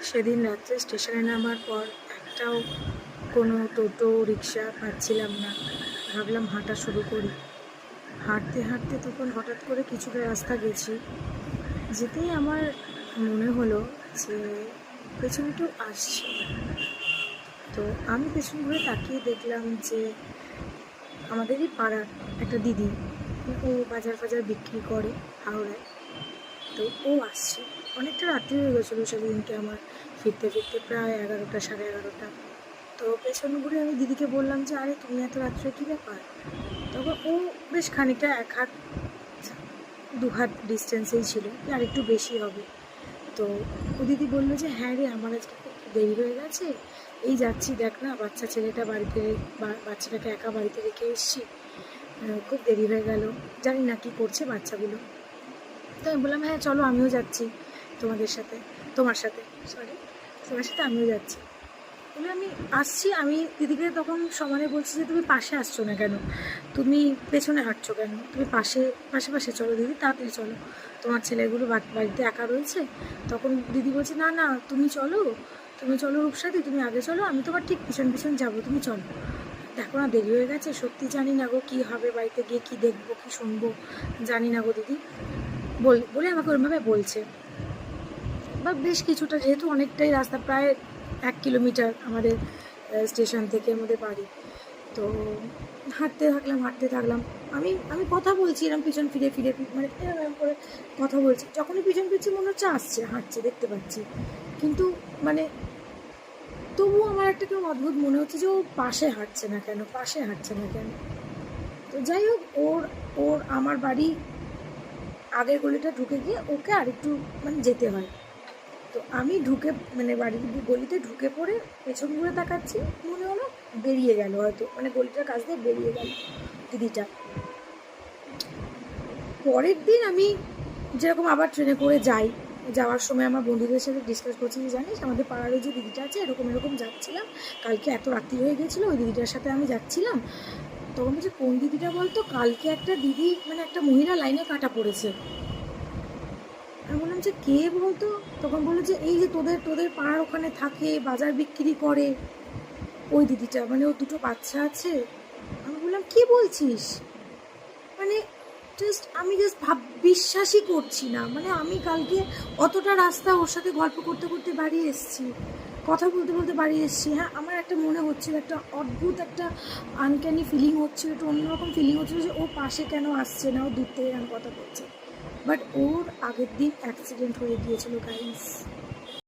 সেদিন রাত্রে স্টেশনে নামার পর একটাও কোনো টোটো রিক্সা পাচ্ছিলাম না। ভাবলাম হাঁটা শুরু করি। হাঁটতে হাঁটতে তখন হঠাৎ করে কিছুটা রাস্তা গেছি, যেতেই আমার মনে হলো যে পেছনে কেউ আসছে। তো আমি পেছন ঘুরে তাকিয়ে দেখলাম যে আমাদেরই পাড়ার একটা দিদি, ও বাজার ফাজার বিক্রি করে হাওড়ায়। তো ও আসছে। অনেকটা রাত্রি হয়ে গেছিলো সেদিনকে আমার ফিরতে ফিরতে, প্রায় 11টা 11:30। তো পেছন ঘুরে আমি দিদিকে বললাম যে আরে তুমি এত রাত্রে কী ব্যাপার? তখন ও বেশ খানিকটা 1 হাত 2 হাত ডিস্টেন্সেই ছিল, আর একটু বেশি হবে। তো ও দিদি বললো যে হ্যাঁ রে, আমার আজকে খুব দেরি হয়ে গেছে, এই যাচ্ছি, দেখ না বাচ্চা ছেলেটা বাড়িতে, বাচ্চাটাকে একা বাড়িতে রেখে এসছি, খুব দেরি হয়ে গেল, জানি না কী করছে বাচ্চাগুলো। তো আমি বললাম হ্যাঁ চলো, আমিও যাচ্ছি তোমার সাথে আমিও যাচ্ছি। বলে আমি আসছি। আমি দিদিকে তখন সমানে বলছি যে তুমি পাশে আসছো না কেন, তুমি পেছনে হাঁটছো কেন, তুমি পাশে পাশে চলো দিদি, তাড়াতাড়ি চলো, তোমার ছেলেগুলো বাড়িতে একা রয়েছে। তখন দিদি বলছে না না, তুমি চলো রূপসাদি, তুমি আগে চলো, আমি তোমার ঠিক পিছন পিছন যাবো, তুমি চলো, দেখো না দেরি হয়ে গেছে, সত্যি জানি না গো কী হবে, বাড়িতে গিয়ে কী দেখবো কী শুনবো জানি না গো দিদি, বলে আমাকে ওরমভাবে বলছে। বা বেশ কিছুটা, যেহেতু অনেকটাই রাস্তা, প্রায় 1 কিলোমিটার আমাদের স্টেশন থেকে আমাদের বাড়ি। তো হাঁটতে থাকলাম। আমি কথা বলছি এরকম পিছন ফিরে মানে এরকম করে কথা বলছি। যখনই পিছন ফিরছি মনে হচ্ছে হাঁটছে দেখতে পাচ্ছি, কিন্তু মানে তবুও আমার একটা কেউ অদ্ভুত মনে হচ্ছে যে ও পাশে হাঁটছে না কেন। তো যাই হোক, ওর আমার বাড়ি আগের গলিটা ঢুকে গিয়ে ওকে আরেকটু মানে যেতে হয়। তো আমি ঢুকে মানে বাড়ির গলিতে ঢুকে পড়ে পেছন ঘুরে তাকাচ্ছি, মনে হলো বেরিয়ে গেল, হয়তো মানে গলিটার কাছ দিয়ে বেরিয়ে গেল দিদিটা। পরের দিন আমি যেরকম আবার ট্রেনে করে যাওয়ার সময় আমার বন্ধুদের সাথে ডিসকাস করছি যে জানিস আমাদের পাড়ার যে দিদিটা আছে, এরকম যাচ্ছিলাম, কালকে এত রাত্রি হয়ে গেছিলো, ওই দিদিটার সাথে আমি যাচ্ছিলাম। তখন বলছে কোন দিদিটা বলতো, কালকে একটা দিদি মানে একটা মহিলা লাইনে কাটা পড়েছে। আমি বললাম যে কে বলতো? তখন বললো যে এই যে তোদের পাড়ার ওখানে থাকে, বাজার বিক্রি করে, ওই দিদিটা, মানে ওর 2টো বাচ্চা আছে। আমি বললাম কি বলছিস? মানে আমি বিশ্বাসই করছি না। মানে আমি কালকে অতটা রাস্তা ওর সাথে গল্প করতে করতে বাড়ি এসেছি, কথা বলতে বলতে বাড়ি এসেছি। হ্যাঁ, আমার একটা মনে হচ্ছিল, একটা অদ্ভুত একটা আনক্যানি ফিলিং হচ্ছিল, একটু অন্যরকম ফিলিং হচ্ছিল যে ও পাশে কেন আসছে না, ও দূর থেকে কেন কথা বলছে। বাট ওর আগের দিন অ্যাক্সিডেন্ট হয়ে গিয়েছিল গাইস।